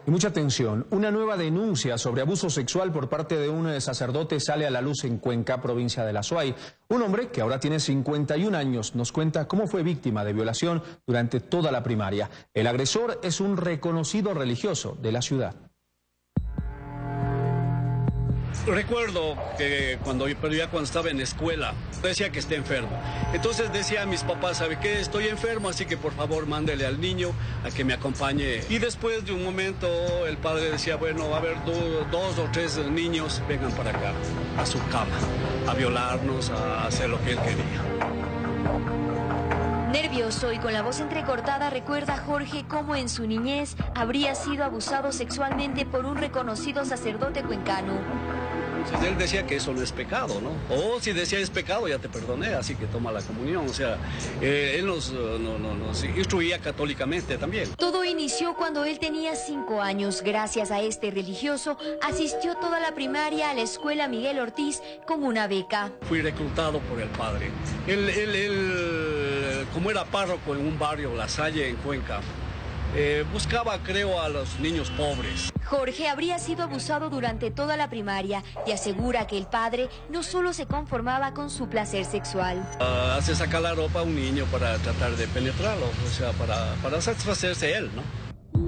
Y mucha atención, una nueva denuncia sobre abuso sexual por parte de un sacerdote sale a la luz en Cuenca, provincia de La Suay. Un hombre que ahora tiene 51 años nos cuenta cómo fue víctima de violación durante toda la primaria. El agresor es un reconocido religioso de la ciudad. Recuerdo que cuando estaba en la escuela, decía que está enfermo. Entonces decía a mis papás, ¿sabe qué? Estoy enfermo, así que por favor mándele al niño a que me acompañe. Y después de un momento el padre decía, bueno, va a haber dos o tres niños, vengan para acá, a su cama, a violarnos, a hacer lo que él quería. Nervioso y con la voz entrecortada recuerda Jorge cómo en su niñez habría sido abusado sexualmente por un reconocido sacerdote cuencano. Entonces él decía que eso no es pecado, ¿no? O si decía es pecado, ya te perdoné, así que toma la comunión. O sea, él nos instruía católicamente también. Todo inició cuando él tenía 5 años. Gracias a este religioso, asistió toda la primaria a la escuela Miguel Ortiz con una beca. Fui reclutado por el padre. Él como era párroco en un barrio, La Salle, en Cuenca, buscaba, creo, a los niños pobres. Jorge habría sido abusado durante toda la primaria y asegura que el padre no solo se conformaba con su placer sexual. Hace sacar la ropa a un niño para tratar de penetrarlo, o sea, para satisfacerse él, ¿no?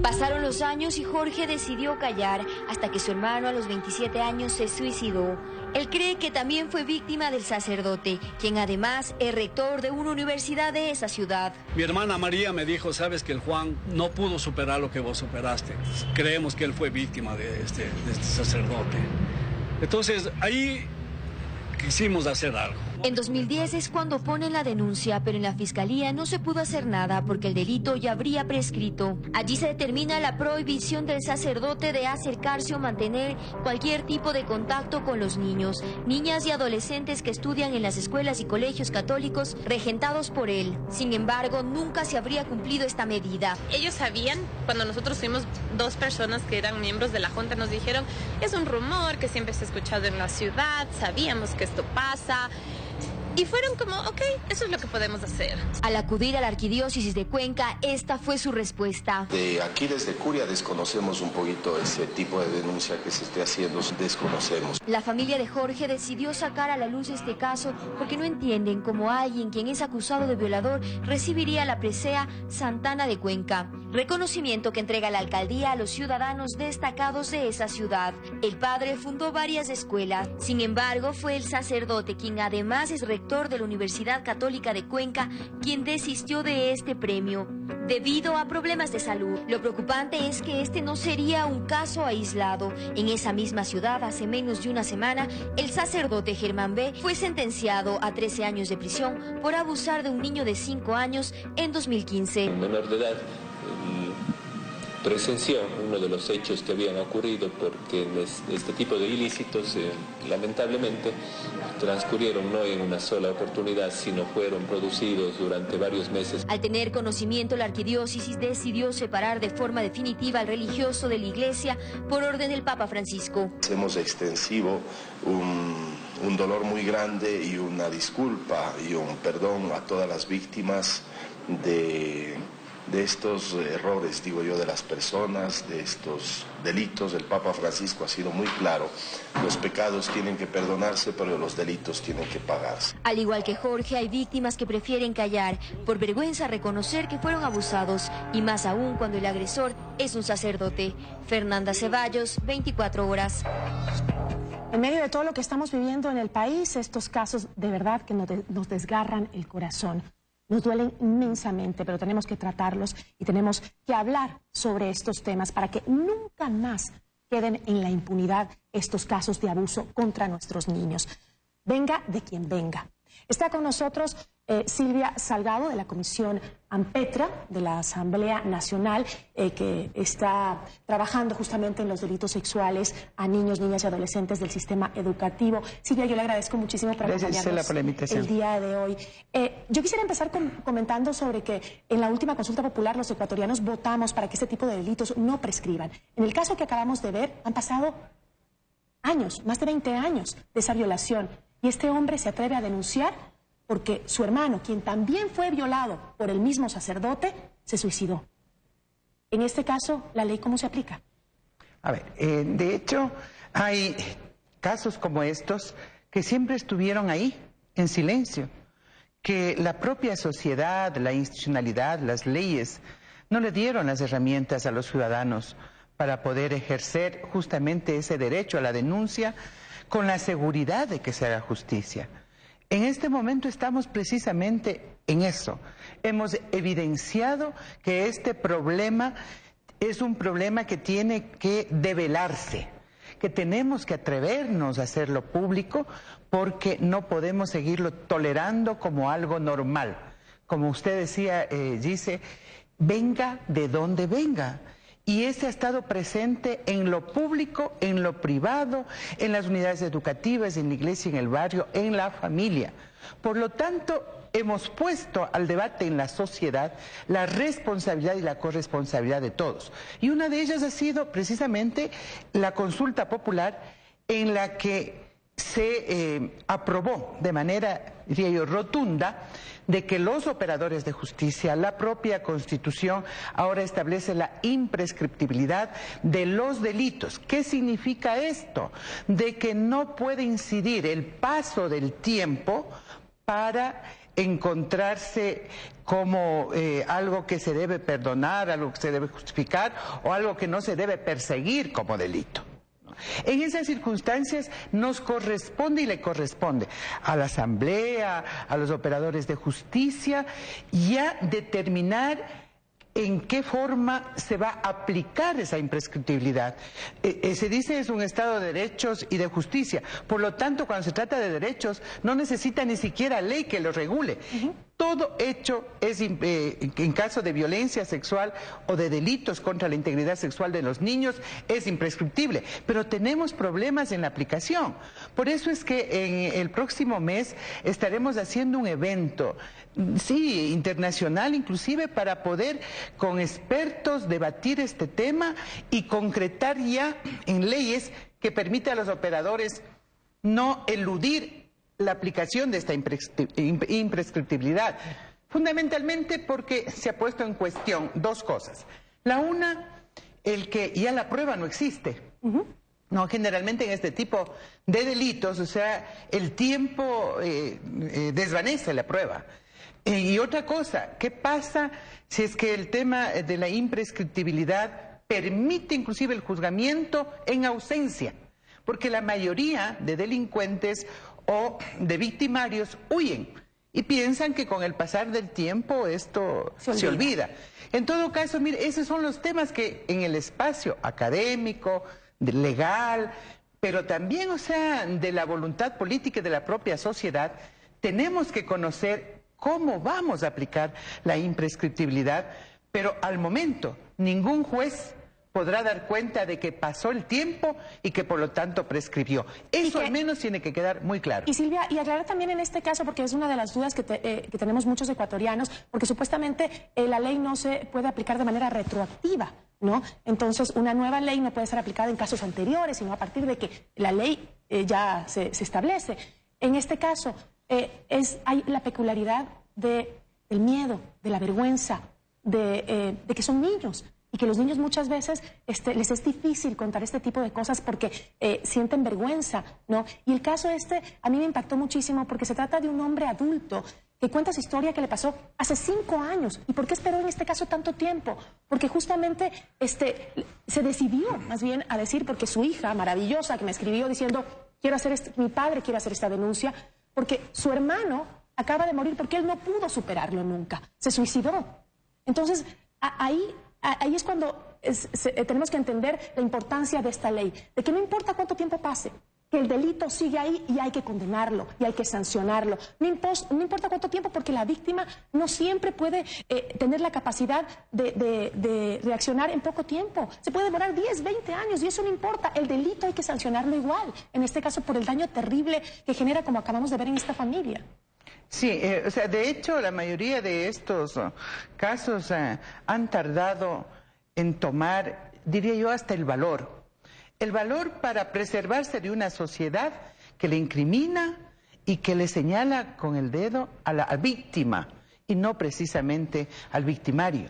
Pasaron los años y Jorge decidió callar hasta que su hermano a los 27 años se suicidó. Él cree que también fue víctima del sacerdote, quien además es rector de una universidad de esa ciudad. Mi hermana María me dijo, sabes que el Juan no pudo superar lo que vos superaste. Creemos que él fue víctima de este sacerdote. Entonces ahí quisimos hacer algo. En 2010 es cuando ponen la denuncia, pero en la fiscalía no se pudo hacer nada porque el delito ya habría prescrito. Allí se determina la prohibición del sacerdote de acercarse o mantener cualquier tipo de contacto con los niños, niñas y adolescentes que estudian en las escuelas y colegios católicos regentados por él. Sin embargo, nunca se habría cumplido esta medida. Ellos sabían, cuando nosotros fuimos 2 personas que eran miembros de la Junta, nos dijeron, es un rumor que siempre se ha escuchado en la ciudad, sabíamos que esto pasa. Y fueron como, ok, eso es lo que podemos hacer. Al acudir a la arquidiócesis de Cuenca, esta fue su respuesta. Aquí desde Curia desconocemos un poquito ese tipo de denuncia que se esté haciendo, desconocemos. La familia de Jorge decidió sacar a la luz este caso porque no entienden cómo alguien quien es acusado de violador recibiría la presea Santana de Cuenca, reconocimiento que entrega la alcaldía a los ciudadanos destacados de esa ciudad. El padre fundó varias escuelas, sin embargo fue el sacerdote quien además es rector de la Universidad Católica de Cuenca quien desistió de este premio debido a problemas de salud. Lo preocupante es que este no sería un caso aislado. En esa misma ciudad, hace menos de una semana, el sacerdote Germán B. fue sentenciado a 13 años de prisión por abusar de un niño de 5 años en 2015. Un menor de edad presenció uno de los hechos que habían ocurrido porque este tipo de ilícitos lamentablemente transcurrieron no en una sola oportunidad, sino fueron producidos durante varios meses. Al tener conocimiento, la arquidiócesis decidió separar de forma definitiva al religioso de la iglesia por orden del Papa Francisco. Hacemos extensivo un dolor muy grande y una disculpa y un perdón a todas las víctimas de estos errores, digo yo, de las personas, de estos delitos. El Papa Francisco ha sido muy claro, los pecados tienen que perdonarse, pero los delitos tienen que pagarse. Al igual que Jorge, hay víctimas que prefieren callar, por vergüenza reconocer que fueron abusados, y más aún cuando el agresor es un sacerdote. Fernanda Ceballos, 24 horas. En medio de todo lo que estamos viviendo en el país, estos casos de verdad que nos desgarran el corazón. Nos duelen inmensamente, pero tenemos que tratarlos y tenemos que hablar sobre estos temas para que nunca más queden en la impunidad estos casos de abuso contra nuestros niños. Venga de quien venga. Está con nosotros Silvia Salgado de la Comisión AMPETRA de la Asamblea Nacional que está trabajando justamente en los delitos sexuales a niños, niñas y adolescentes del sistema educativo. Silvia, yo le agradezco muchísimo por acompañarnos el día de hoy. Yo quisiera empezar comentando sobre que en la última consulta popular los ecuatorianos votamos para que este tipo de delitos no prescriban. En el caso que acabamos de ver, han pasado años, más de 20 años de esa violación. Y este hombre se atreve a denunciar porque su hermano, quien también fue violado por el mismo sacerdote, se suicidó. En este caso, ¿la ley cómo se aplica? A ver, de hecho, hay casos como estos que siempre estuvieron ahí, en silencio, que la propia sociedad, la institucionalidad, las leyes, no le dieron las herramientas a los ciudadanos para poder ejercer justamente ese derecho a la denuncia con la seguridad de que se haga justicia. En este momento estamos precisamente en eso. Hemos evidenciado que este problema es un problema que tiene que develarse, que tenemos que atrevernos a hacerlo público porque no podemos seguirlo tolerando como algo normal. Como usted decía, Gise, venga de donde venga. Y ese ha estado presente en lo público, en lo privado, en las unidades educativas, en la iglesia, en el barrio, en la familia. Por lo tanto, hemos puesto al debate en la sociedad la responsabilidad y la corresponsabilidad de todos. Y una de ellas ha sido precisamente la consulta popular en la que se aprobó de manera, diría yo, rotunda, de que los operadores de justicia, la propia Constitución, ahora establece la imprescriptibilidad de los delitos. ¿Qué significa esto? De que no puede incidir el paso del tiempo para encontrarse como algo que se debe perdonar, algo que se debe justificar o algo que no se debe perseguir como delito. En esas circunstancias nos corresponde y le corresponde a la Asamblea, a los operadores de justicia, ya determinar en qué forma se va a aplicar esa imprescriptibilidad. Se dice es un Estado de derechos y de justicia. Por lo tanto, cuando se trata de derechos, no necesita ni siquiera ley que lo regule. Todo hecho es, en caso de violencia sexual o de delitos contra la integridad sexual de los niños, es imprescriptible. Pero tenemos problemas en la aplicación. Por eso es que en el próximo mes estaremos haciendo un evento, sí, internacional inclusive, para poder con expertos debatir este tema y concretar ya en leyes que permitan a los operadores no eludir la aplicación de esta imprescriptibilidad, fundamentalmente porque se ha puesto en cuestión dos cosas. La una, el que ya la prueba no existe. No, generalmente en este tipo de delitos, o sea, el tiempo desvanece la prueba. Y otra cosa, ¿qué pasa si es que el tema de la imprescriptibilidad permite inclusive el juzgamiento en ausencia? Porque la mayoría de delincuentes o de victimarios huyen y piensan que con el pasar del tiempo esto se olvida. En todo caso, mire, esos son los temas que en el espacio académico, legal, pero también, o sea, de la voluntad política y de la propia sociedad, tenemos que conocer cómo vamos a aplicar la imprescriptibilidad, pero al momento ningún juez podrá dar cuenta de que pasó el tiempo y que por lo tanto prescribió. Eso al menos tiene que quedar muy claro. Y Silvia, y aclarar también en este caso, porque es una de las dudas que tenemos muchos ecuatorianos, porque supuestamente la ley no se puede aplicar de manera retroactiva, ¿no? Entonces, una nueva ley no puede ser aplicada en casos anteriores, sino a partir de que la ley ya se establece. En este caso, hay la peculiaridad del miedo, de la vergüenza, de que son niños. Y que los niños muchas veces les es difícil contar este tipo de cosas porque sienten vergüenza, ¿no? Y el caso a mí me impactó muchísimo porque se trata de un hombre adulto que cuenta su historia que le pasó hace 5 años. ¿Y por qué esperó en este caso tanto tiempo? Porque justamente se decidió más bien a decir, porque su hija maravillosa que me escribió diciendo, mi padre quiere hacer esta denuncia, porque su hermano acaba de morir porque él no pudo superarlo nunca, se suicidó. Entonces, ahí es cuando tenemos que entender la importancia de esta ley, de que no importa cuánto tiempo pase, que el delito sigue ahí y hay que condenarlo y hay que sancionarlo. No importa cuánto tiempo, porque la víctima no siempre puede tener la capacidad de reaccionar en poco tiempo. Se puede demorar 10, 20 años y eso no importa. El delito hay que sancionarlo igual, en este caso por el daño terrible que genera, como acabamos de ver en esta familia. Sí, o sea, de hecho la mayoría de estos casos han tardado en tomar, diría yo, hasta el valor para preservarse de una sociedad que le incrimina y que le señala con el dedo a la víctima y no precisamente al victimario.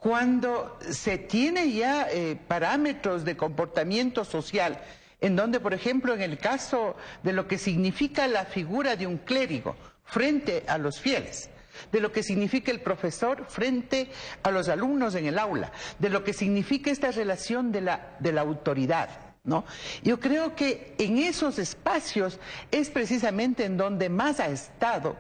cuando se tiene ya parámetros de comportamiento social, en donde, por ejemplo, en el caso de lo que significa la figura de un clérigo frente a los fieles, de lo que significa el profesor frente a los alumnos en el aula, de lo que significa esta relación de la autoridad, ¿no? Yo creo que en esos espacios es precisamente en donde más ha estado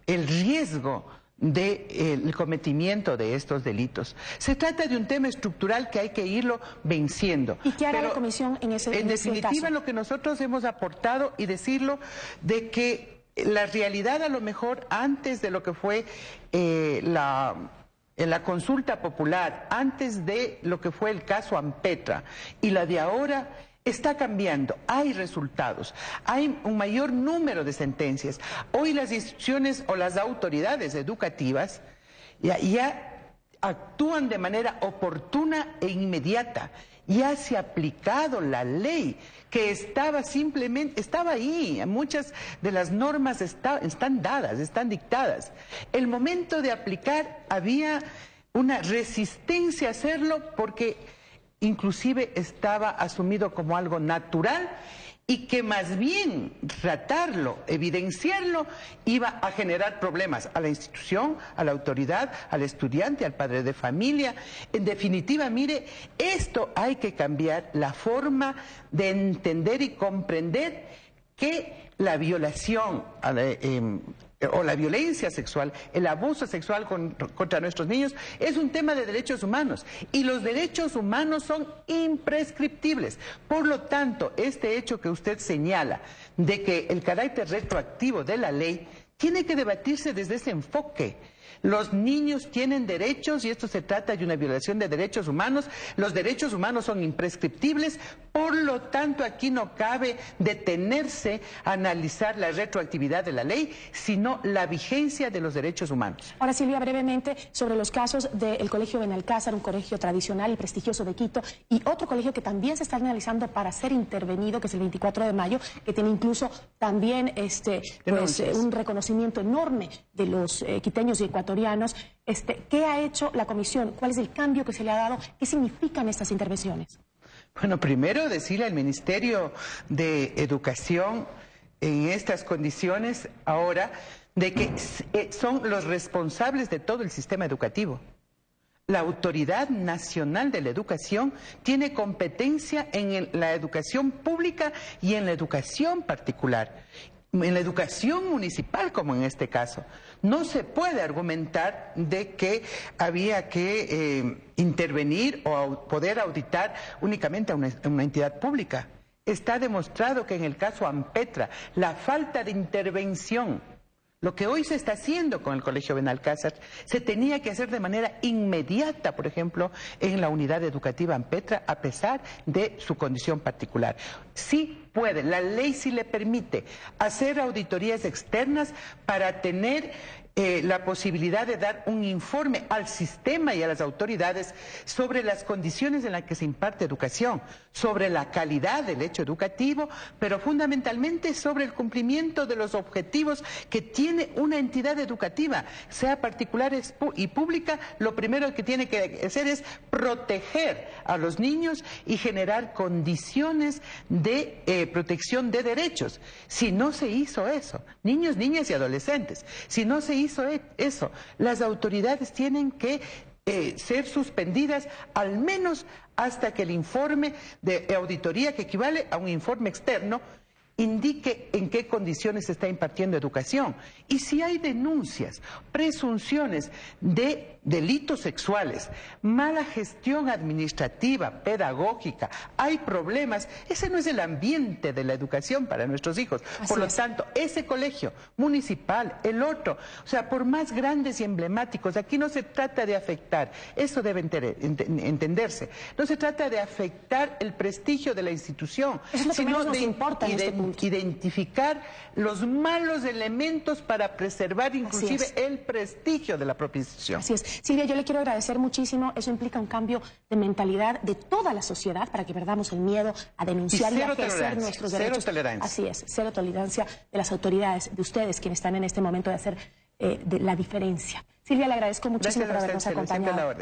el riesgo del cometimiento de estos delitos. Se trata de un tema estructural que hay que irlo venciendo. ¿Y qué hará la comisión en ese caso? En definitiva, lo que nosotros hemos aportado y decirlo de que la realidad a lo mejor antes de lo que fue en la consulta popular, antes de lo que fue el caso Ampetra y la de ahora, está cambiando, hay resultados, hay un mayor número de sentencias. Hoy las instituciones o las autoridades educativas ya actúan de manera oportuna e inmediata. Ya se ha aplicado la ley que estaba ahí, muchas de las normas están dadas, están dictadas. El momento de aplicar había una resistencia a hacerlo porque inclusive estaba asumido como algo natural y que más bien tratarlo, evidenciarlo, iba a generar problemas a la institución, a la autoridad, al estudiante, al padre de familia. En definitiva, mire, esto hay que cambiar la forma de entender y comprender que la violación o la violencia sexual, el abuso sexual contra nuestros niños es un tema de derechos humanos y los derechos humanos son imprescriptibles. Por lo tanto, este hecho que usted señala de que el carácter retroactivo de la ley tiene que debatirse desde ese enfoque. Los niños tienen derechos y esto se trata de una violación de derechos humanos. Los derechos humanos son imprescriptibles, por lo tanto aquí no cabe detenerse a analizar la retroactividad de la ley, sino la vigencia de los derechos humanos. Ahora, Silvia, brevemente sobre los casos del Colegio Benalcázar, un colegio tradicional y prestigioso de Quito, y otro colegio que también se está analizando para ser intervenido, que es el 24 de mayo, que tiene incluso también un reconocimiento enorme de los quiteños y ecuatorianos. ¿Qué ha hecho la comisión? ¿Cuál es el cambio que se le ha dado? ¿Qué significan estas intervenciones? Bueno, primero decirle al Ministerio de Educación en estas condiciones ahora de que son los responsables de todo el sistema educativo. La Autoridad Nacional de la Educación tiene competencia en la educación pública y en la educación particular. En la educación municipal, como en este caso, no se puede argumentar de que había que intervenir o poder auditar únicamente a una entidad pública. Está demostrado que en el caso Ampetra, la falta de intervención, lo que hoy se está haciendo con el Colegio Benalcázar, se tenía que hacer de manera inmediata, por ejemplo, en la unidad educativa Ampetra, a pesar de su condición particular. Sí puede, la ley sí le permite hacer auditorías externas para tener la posibilidad de dar un informe al sistema y a las autoridades sobre las condiciones en las que se imparte educación, sobre la calidad del hecho educativo, pero fundamentalmente sobre el cumplimiento de los objetivos que tiene una entidad educativa, sea particular y pública. Lo primero que tiene que hacer es proteger a los niños y generar condiciones de protección de derechos. Si no se hizo eso, niños, niñas y adolescentes, si no se hizo eso, las autoridades tienen que ser suspendidas al menos hasta que el informe de auditoría, que equivale a un informe externo, indique en qué condiciones se está impartiendo educación. Y si hay denuncias, presunciones de delitos sexuales, mala gestión administrativa, pedagógica, hay problemas, ese no es el ambiente de la educación para nuestros hijos. Por lo tanto, ese colegio municipal, el otro, o sea, por más grandes y emblemáticos, aquí no se trata de afectar, eso debe entenderse, no se trata de afectar el prestigio de la institución, sino de identificar los malos elementos para preservar inclusive el prestigio de la propia institución. Así es. Silvia, yo le quiero agradecer muchísimo. Eso implica un cambio de mentalidad de toda la sociedad para que perdamos el miedo a denunciar y a ejercer nuestros derechos. Cero tolerancia. Así es, cero tolerancia de las autoridades, de ustedes quienes están en este momento de hacer la diferencia. Silvia, le agradezco muchísimo por habernos acompañado.